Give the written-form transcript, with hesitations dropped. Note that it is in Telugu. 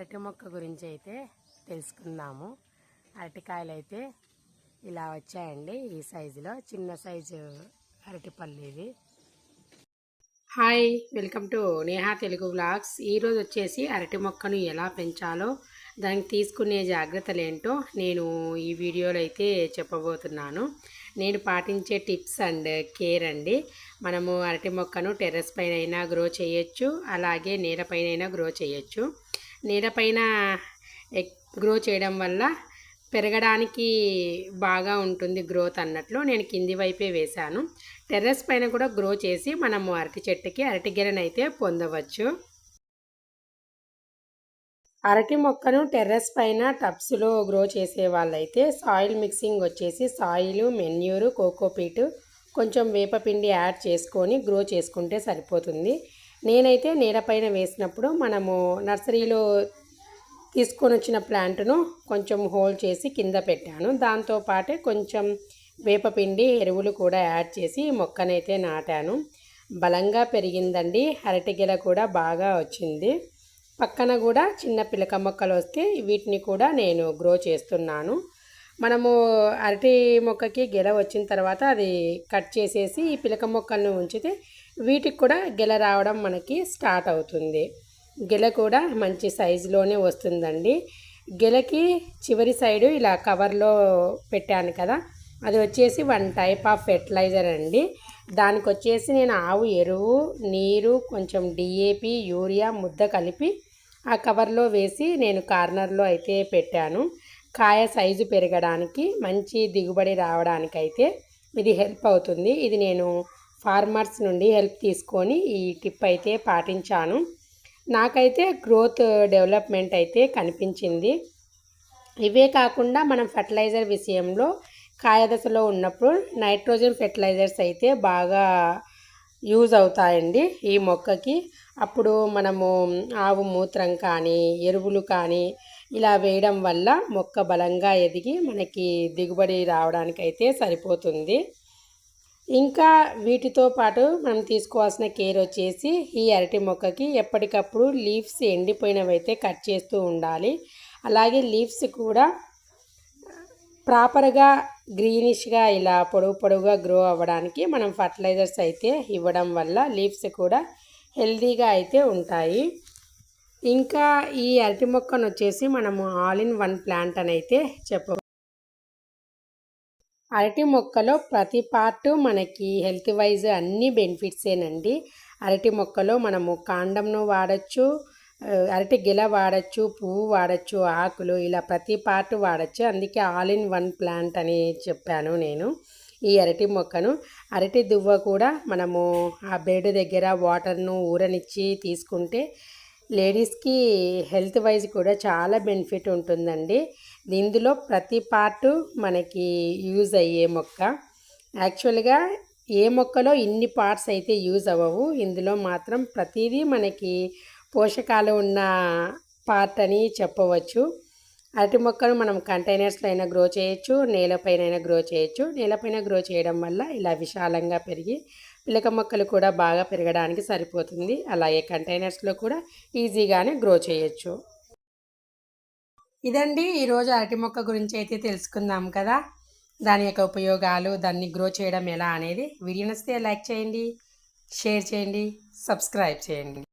అరటి మొక్క గురించి అయితే తెలుసుకుందాము. అరటికాయలు అయితే ఇలా వచ్చాయండి. ఈ సైజులో చిన్న సైజు అరటిపళ్ళు ఇవి. Hi, welcome to Neha Telugu vlogs. ఈరోజు వచ్చేసి అరటి మొక్కను ఎలా పెంచాలో, దానికి తీసుకునే జాగ్రత్తలు ఏంటో నేను ఈ వీడియోలో అయితే చెప్పబోతున్నాను. నేను పాటించే టిప్స్ అండ్ కేర్ అండి. మనము అరటి మొక్కను టెర్రస్ పైన అయినా గ్రో చేయొచ్చు, అలాగే నేలపైన అయినా గ్రో చేయొచ్చు. నేలపైన గ్రో చేయడం వల్ల పెరగడానికి బాగా ఉంటుంది గ్రోత్ అన్నట్లు నేను కింది వైపే వేశాను. టెర్రస్ పైన కూడా గ్రో చేసి మనము అరటి చెట్టుకి అరటి గెలనైతే పొందవచ్చు. అరటి మొక్కను టెర్రస్ పైన టబ్స్లో గ్రో చేసే వాళ్ళైతే సాయిల్ మిక్సింగ్ వచ్చేసి సాయిల్, మెన్యూరు, కోకోపీట్, కొంచెం వేపపిండి యాడ్ చేసుకొని గ్రో చేసుకుంటే సరిపోతుంది. నేనైతే నేలపైన వేసినప్పుడు మనము నర్సరీలో తీసుకొని వచ్చిన ప్లాంట్ను కొంచెం హోల్ చేసి కింద పెట్టాను. దాంతోపాటే కొంచెం వేపపిండి, ఎరువులు కూడా యాడ్ చేసి మొక్కనైతే నాటాను. బలంగా పెరిగిందండి. అరటి గెల కూడా బాగా వచ్చింది. పక్కన కూడా చిన్న పిలక మొక్కలు వస్తే వీటిని కూడా నేను గ్రో చేస్తున్నాను. మనము అరటి మొక్కకి గెల వచ్చిన తర్వాత అది కట్ చేసేసి ఈ పిలక మొక్కలను ఉంచితే వీటికి కూడా గెల రావడం మనకి స్టార్ట్ అవుతుంది. గెల కూడా మంచి సైజులోనే వస్తుందండి. గెలకి చివరి సైడు ఇలా కవర్లో పెట్టాను కదా, అది వచ్చేసి 1 టైప్ ఆఫ్ ఫెర్టిలైజర్ అండి. దానికి వచ్చేసి నేను ఆవు ఎరువు, నీరు, కొంచెం DAP, యూరియా ముద్ద కలిపి ఆ కవర్లో వేసి నేను కార్నర్లో అయితే పెట్టాను. కాయ సైజు పెరగడానికి, మంచి దిగుబడి రావడానికైతే ఇది హెల్ప్ అవుతుంది. ఇది నేను ఫార్మర్స్ నుండి హెల్ప్ తీసుకొని ఈ టిప్ అయితే పాటించాను. నాకైతే గ్రోత్ డెవలప్మెంట్ అయితే కనిపించింది. ఇవే కాకుండా మనం ఫెర్టిలైజర్ విషయంలో కాయదశలో ఉన్నప్పుడు నైట్రోజన్ ఫెర్టిలైజర్స్ అయితే బాగా యూజ్ అవుతాయండి ఈ మొక్కకి. అప్పుడు మనము ఆవు మూత్రం కానీ, ఎరువులు కానీ ఇలా వేయడం వల్ల మొక్క బలంగా ఎదిగి మనకి దిగుబడి రావడానికైతే సరిపోతుంది. ఇంకా వీటితో పాటు మనం తీసుకోవాల్సిన కేర్ వచ్చేసి ఈ అరటి మొక్కకి ఎప్పటికప్పుడు లీవ్స్ ఎండిపోయినవైతే కట్ చేస్తూ ఉండాలి. అలాగే లీవ్స్ కూడా ప్రాపర్గా గ్రీనిష్గా ఇలా పొడవుగా గ్రో అవ్వడానికి మనం ఫర్టిలైజర్స్ అయితే ఇవ్వడం వల్ల లీవ్స్ కూడా హెల్తీగా అయితే ఉంటాయి. ఇంకా ఈ అరటి మొక్కను వచ్చేసి మనము ఆల్ ఇన్ వన్ ప్లాంట్ అని అయితే చెప్పవచ్చు. అరటి మొక్కలో ప్రతి పార్ట్ మనకి హెల్త్ వైజ్ అన్ని బెనిఫిట్సేనండి. అరటి మొక్కలో మనము కాండంను వాడచ్చు, అరటి గెల వాడచ్చు, పువ్వు వాడచ్చు, ఆకులు, ఇలా ప్రతి పార్ట్ వాడచ్చు. అందుకే ఆల్ ఇన్ వన్ ప్లాంట్ అని చెప్పాను నేను ఈ అరటి మొక్కను. అరటి దువ్వ కూడా మనము ఆ బెడ్ దగ్గర వాటర్ను ఊరనిచ్చి తీసుకుంటే లేడీస్కి హెల్త్ వైజ్ కూడా చాలా బెనిఫిట్ ఉంటుందండి. ఇందులో ప్రతి పార్టు మనకి యూజ్ అయ్యే మొక్క. యాక్చువల్గా ఏ మొక్కలో ఇన్ని పార్ట్స్ అయితే యూజ్ అవ్వవు, ఇందులో మాత్రం ప్రతిదీ మనకి పోషకాలు ఉన్న పార్ట్ అని చెప్పవచ్చు. అరటి మొక్కను మనం కంటైనర్స్లో అయినా గ్రో చేయొచ్చు, నేలపైన అయినా గ్రో చేయొచ్చు. నేలపైన గ్రో చేయడం వల్ల ఇలా విశాలంగా పెరిగి పిలక మొక్కలు కూడా బాగా పెరగడానికి సరిపోతుంది. అలాగే కంటైనర్స్లో కూడా ఈజీగానే గ్రో చేయొచ్చు. ఇదండి ఈరోజు అరటి మొక్క గురించి అయితే తెలుసుకుందాం కదా. దాని యొక్క ఉపయోగాలు, దాన్ని గ్రో చేయడం ఎలా అనేది. వీడియో నచ్చితే లైక్ చేయండి, షేర్ చేయండి, సబ్స్క్రైబ్ చేయండి.